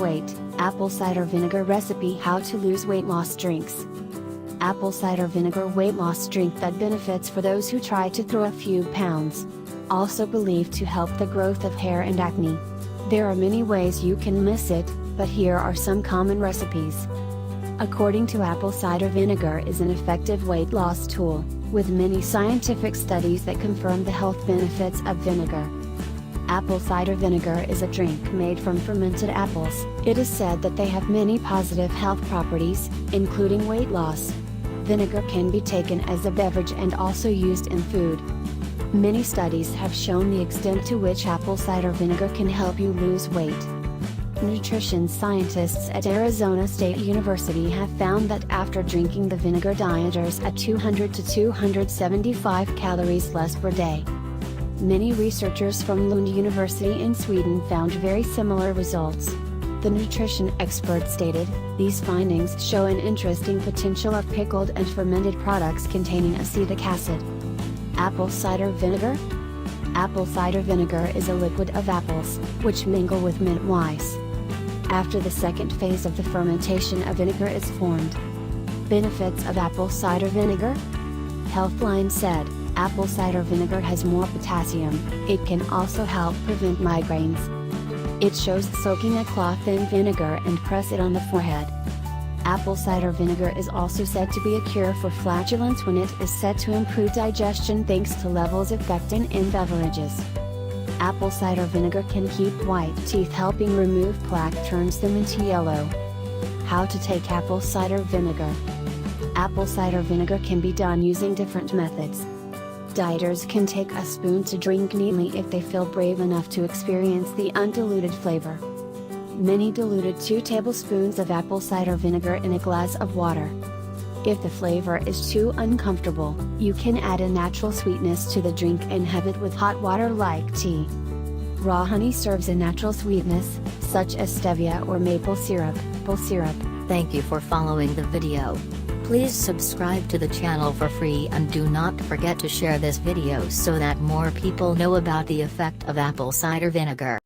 weight. Apple cider vinegar recipe: how to lose weight loss drinks. Apple cider vinegar weight loss drink that benefits for those who try to throw a few pounds. Also believed to help the growth of hair and acne. There are many ways you can miss it, but here are some common recipes. According to apple cider vinegar is an effective weight loss tool, with many scientific studies that confirm the health benefits of vinegar. Apple cider vinegar is a drink made from fermented apples. It is said that they have many positive health properties, including weight loss. Vinegar can be taken as a beverage and also used in food. Many studies have shown the extent to which apple cider vinegar can help you lose weight. Nutrition scientists at Arizona State University have found that after drinking the vinegar, dieters at 200 to 275 calories less per day. Many researchers from Lund University in Sweden found very similar results. The nutrition expert stated, these findings show an interesting potential of pickled and fermented products containing acetic acid. Apple cider vinegar? Apple cider vinegar is a liquid of apples, which mingle with mint wise. After the second phase of the fermentation, a vinegar is formed. Benefits of apple cider vinegar? Healthline said, apple cider vinegar has more potassium. It can also help prevent migraines. It shows soaking a cloth in vinegar and press it on the forehead. Apple cider vinegar is also said to be a cure for flatulence when it is said to improve digestion thanks to levels of pectin in beverages. Apple cider vinegar can keep white teeth, helping remove plaque turns them into yellow. How to take apple cider vinegar? Apple cider vinegar can be done using different methods. Dieters can take a spoon to drink neatly if they feel brave enough to experience the undiluted flavor. Many diluted 2 tablespoons of apple cider vinegar in a glass of water. If the flavor is too uncomfortable, you can add a natural sweetness to the drink and have it with hot water like tea. Raw honey serves a natural sweetness, such as stevia or maple syrup. Thank you for following the video. Please subscribe to the channel for free and do not forget to share this video so that more people know about the effect of apple cider vinegar.